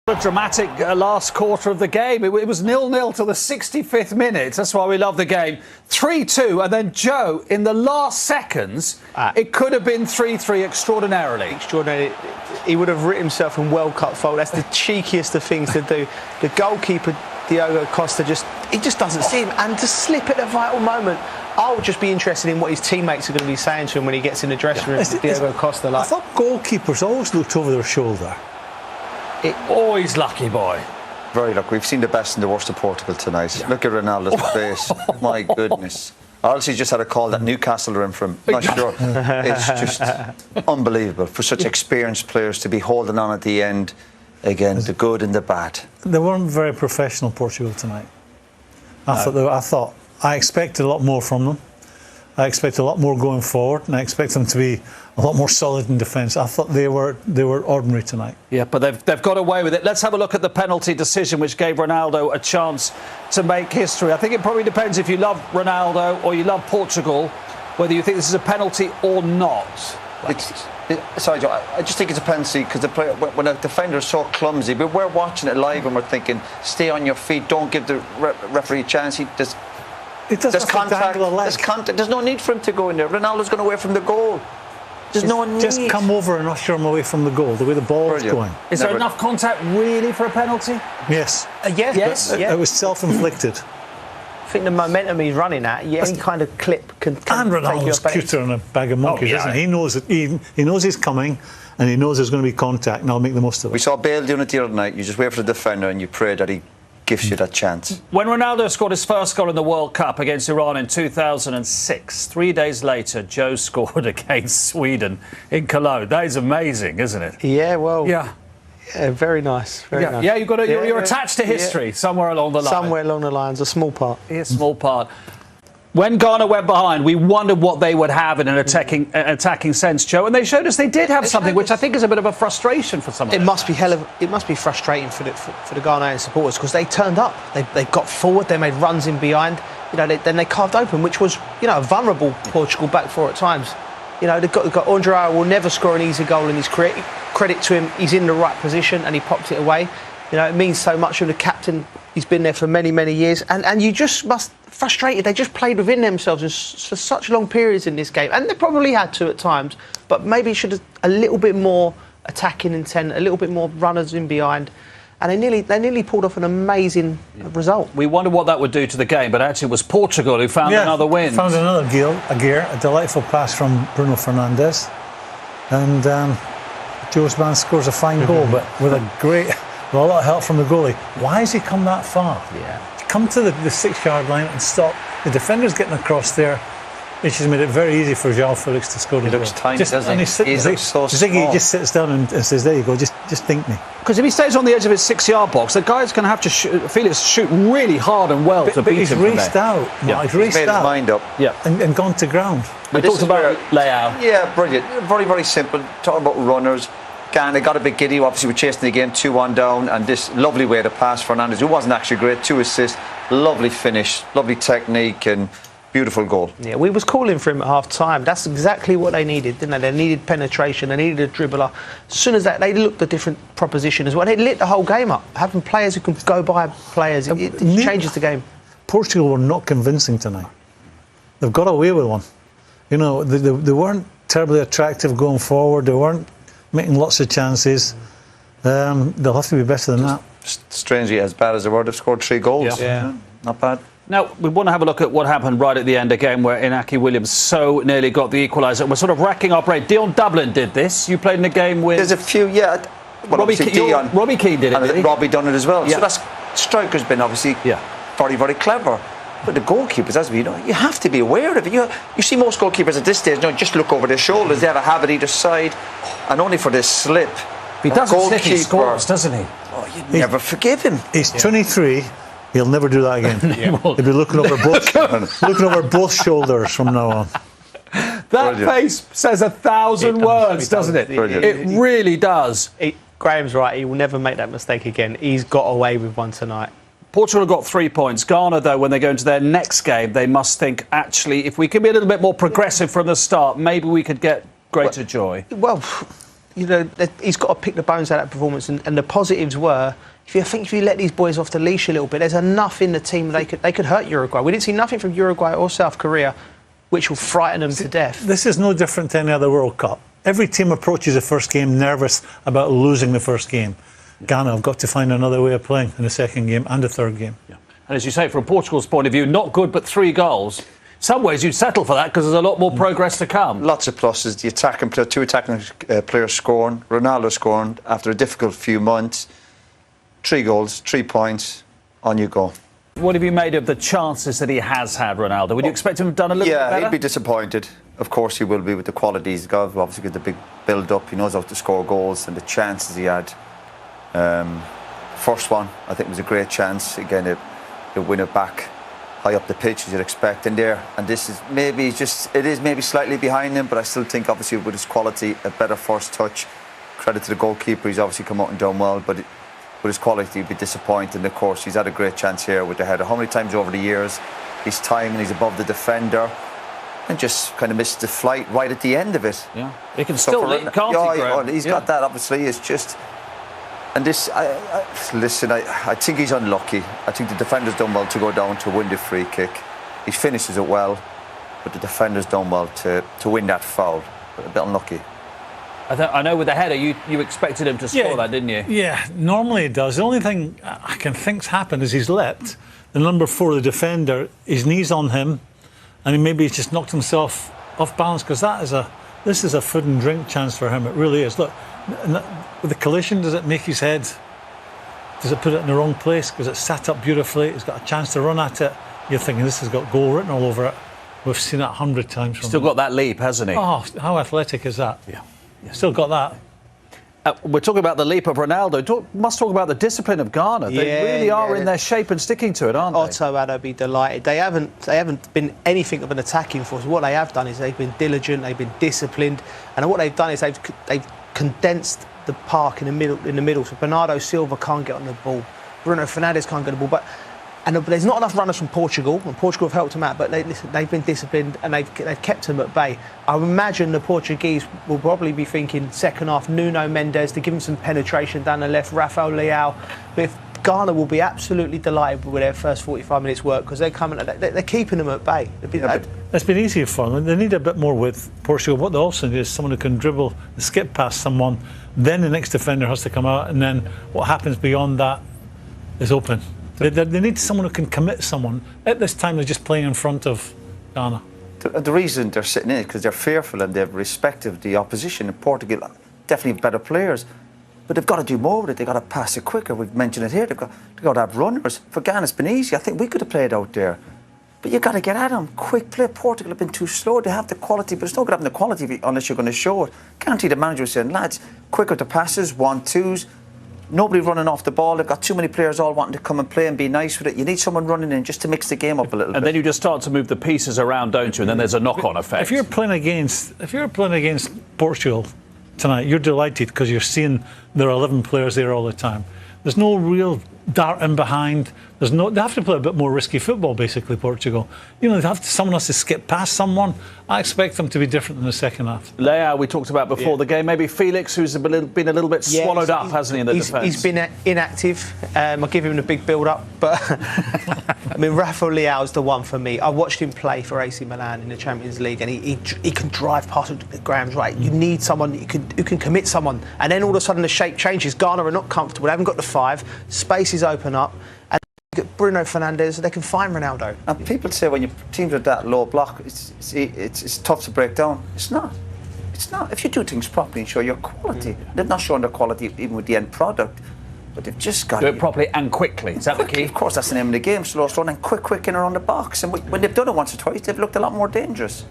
A dramatic last quarter of the game. It was 0-0 till the 65th minute. That's why we love the game. 3-2, and then Joe, in the last seconds, it could have been 3-3 extraordinarily. Extraordinary. He would have written himself in World Cup fault. That's the cheekiest of things to do. The goalkeeper, Diogo Costa, just doesn't see him. And to slip at a vital moment, I'll just be interested in what his teammates are going to be saying to him when he gets in the dressing room. Diogo Costa, I thought goalkeepers always looked over their shoulder. Always lucky boy. Very lucky. We've seen the best and the worst of Portugal tonight. Yeah. Look at Ronaldo's face. My goodness. Or else he just had a call that Newcastle are in for him. Not sure. It's just unbelievable for such experienced players to be holding on at the end. Again, the good and the bad. They weren't very professional, Portugal, tonight. I expected a lot more from them. I expect a lot more going forward, and I expect them to be a lot more solid in defence. I thought they were ordinary tonight. Yeah, but they've got away with it. Let's have a look at the penalty decision, which gave Ronaldo a chance to make history. I think it probably depends if you love Ronaldo or you love Portugal, whether you think this is a penalty or not. Sorry, Joe, I just think it's a penalty because when a defender is so clumsy, but we're watching it live and we're thinking, stay on your feet, don't give the referee a chance. There's contact. There's no need for him to go in there. Ronaldo's going away from the goal. There's no need. Just come over and usher him away from the goal, the way the ball is going. Is there enough contact really for a penalty? Yes. Yes. It was self-inflicted. I think the momentum he's running at, any kind of clip can and Ronaldo's cuter in a bag of monkeys, isn't he? He knows it. He knows he's coming, and he knows there's going to be contact, and I'll make the most of it. We saw Bale doing it the other night. You just wait for the defender and you pray that he gives you that chance. When Ronaldo scored his first goal in the World Cup against Iran in 2006, 3 days later, Joe scored against Sweden in Cologne. That is amazing, isn't it? Yeah, well... Yeah. Yeah, very nice. Very nice. Yeah, you're attached to history somewhere along the line. Somewhere along the lines, a small part. Yeah, small part. When Ghana went behind, we wondered what they would have in an attacking sense, Joe, and they showed us they did have something, which I think is a bit of a frustration for some of them. It must be frustrating for the Ghanaian supporters because they turned up, they got forward, they made runs in behind, then they carved open, which was a vulnerable Portugal back four at times. They've got Andre Ayew will never score an easy goal in his career. Credit to him, he's in the right position and he popped it away. It means so much from the captain. He's been there for many, many years. And you just must... Frustrated. They just played within themselves for such long periods in this game. And they probably had to at times. But maybe should have a little bit more attacking intent, a little bit more runners in behind. And they nearly pulled off an amazing result. We wondered what that would do to the game, but actually it was Portugal who found another win. Found another gear, a delightful pass from Bruno Fernandes. And Joe's man scores a fine goal, but with a lot of help from the goalie. Why has he come that far? Yeah. Come to the 6-yard line and stop. The defender's getting across there. It's just made it very easy for João Felix to score. He looks tiny, doesn't he? He looks so small. He just sits down and says, there you go, just think me. Because if he stays on the edge of his 6-yard box, the guy's going to have to Felix shoot really hard and well to beat him. He's raced out. Yeah. He's made his mind up. Yeah. And gone to ground. We talked about Leao. Yeah, brilliant. Very, very simple. Talking about runners. Ghana got a bit giddy. Obviously, we're chasing the game 2-1 down, and this lovely way to pass Fernandes, who wasn't actually great. 2 assists, lovely finish, lovely technique, and beautiful goal. Yeah, we was calling for him at half time. That's exactly what they needed, didn't they? They needed penetration, they needed a dribbler. As soon as that, they looked a different proposition as well. They lit the whole game up. Having players who can go by players, it changes the game. Portugal were not convincing tonight. They've got away with one. They weren't terribly attractive going forward. They weren't making lots of chances. They'll have to be better than that. Strangely, as bad as they were, they've scored 3 goals. Yeah. Not bad. Now, we want to have a look at what happened right at the end again, where Inaki Williams so nearly got the equaliser. We're sort of racking our brain. Dion Dublin did this. You played in the game with... There's a few, yeah. Well, Robbie Keane did it, and Robbie done it as well. Yeah. So striker's been obviously very, very clever. But the goalkeepers, as we know, you have to be aware of it. You see most goalkeepers at this stage, just look over their shoulders. They have a habit either side, and only for this slip. If he doesn't slip, he scores, doesn't he? Oh, you'd never forgive him. He's 23. He'll never do that again. He'll be looking over both shoulders from now on. That face says 1,000 words, doesn't it? It really does. Graham's right. He will never make that mistake again. He's got away with one tonight. Portugal have got 3 points. Ghana, though, when they go into their next game, they must think, actually, if we can be a little bit more progressive from the start, maybe we could get greater joy. Well, he's got to pick the bones out of that performance, and the positives were. If you let these boys off the leash a little bit, there's enough in the team they could hurt Uruguay. We didn't see nothing from Uruguay or South Korea, which will frighten them to death. This is no different to any other World Cup. Every team approaches the first game nervous about losing the first game. Ghana have got to find another way of playing in the second game and the third game. Yeah. And as you say, from Portugal's point of view, not good, but 3 goals. Some ways you'd settle for that because there's a lot more progress to come. Lots of pluses. The attacking player, 2 attacking players scoring, Ronaldo scoring after a difficult few months. 3 goals, 3 points, on you go. What have you made of the chances that he has had, Ronaldo? Would you expect him to have done a little bit better? Yeah, he'd be disappointed. Of course he will be with the qualities he's got. Obviously got the big build-up. He knows how to score goals and the chances he had. First one, I think, was a great chance. Again, he'll win it back high up the pitch as you'd expect in there. And this is maybe maybe slightly behind him, but I still think obviously with his quality, a better first touch. Credit to the goalkeeper, he's obviously come out and done well, but with his quality he'd be disappointed. And of course he's had a great chance here with the header. How many times over the years his timing, he's above the defender and just kind of missed the flight right at the end of it. Yeah, he can still lead, can't he, Graham? He's got that, obviously. It's just, and this, listen, I think he's unlucky. I think the defender's done well to go down to win the free kick. He finishes it well, but the defender's done well to win that foul. A bit unlucky. I know with the header, you expected him to score that, didn't you? Yeah, normally he does. The only thing I can think's happened is he's let the number 4, the defender, his knees on him, and maybe he's just knocked himself off balance, because this is a food and drink chance for him. It really is. Look, with the collision, does it make his head? Does it put it in the wrong place? Because it's sat up beautifully. He's got a chance to run at it. You're thinking this has got goal written all over it. We've seen it 100 times. Still got that leap, hasn't he? Oh, how athletic is that? Yeah. Still got that. We're talking about the leap of Ronaldo. Must talk about the discipline of Ghana. They really are in their shape and sticking to it, aren't they? Otto Addo be delighted. They haven't been anything of an attacking force. What they have done is they've been diligent, they've been disciplined, and what they've done is they've condensed the park in the middle. So Bernardo Silva can't get on the ball, Bruno Fernandes can't get on the ball, but there's not enough runners from Portugal, and Portugal have helped them out, but they've been disciplined and they've kept them at bay. I imagine the Portuguese will probably be thinking second half Nuno Mendes to give them some penetration down the left, Rafael Leao. But if Ghana will be absolutely delighted with their first 45 minutes work, because they're keeping them at bay. It's been easier for them. They need a bit more with Portugal. What they also need is someone who can dribble, skip past someone, then the next defender has to come out, and then what happens beyond that is open. They need someone who can commit someone. At this time, they're just playing in front of Ghana. The reason they're sitting in is because they're fearful and they have respect of the opposition. In Portugal, definitely better players, but they've got to do more with it. They've got to pass it quicker. We've mentioned it here. They've got to have runners. For Ghana, it's been easy. I think we could have played out there, but you've got to get at them. Quick play. Portugal have been too slow. They have the quality, but it's not good having the quality unless you're going to show it. Guarantee the manager was saying, lads, quicker to passes, 1-2s. Nobody running off the ball. They've got too many players all wanting to come and play and be nice with it. You need someone running in just to mix the game up a little bit. And then you just start to move the pieces around, don't you? And then there's a knock-on effect. If you're playing against Portugal tonight, you're delighted because you're seeing there are 11 players there all the time. There's no real dart in behind. They have to play a bit more risky football, basically, Portugal. Someone has to skip past someone. I expect them to be different in the second half. Leao, we talked about before the game. Maybe Felix, who's been a little bit swallowed up, hasn't he, in the defence? He's been inactive. I'll give him a big build-up. But, I mean, Rafael Leao's the one for me. I watched him play for AC Milan in the Champions League, and he can drive past Graham's right. You need someone who can commit someone. And then all of a sudden the shape changes. Ghana are not comfortable. They haven't got the 5. Spaces open up. Bruno Fernandes, they can find Ronaldo. And people say when your teams are that low block, it's tough to break down. It's not. It's not. If you do things properly and show your quality, they're not showing their quality even with the end product, but they've just got to do it properly and quickly. Is that the key? Of course, that's the name of the game. Slow, and quick in around the box. And when they've done it once or twice, they've looked a lot more dangerous.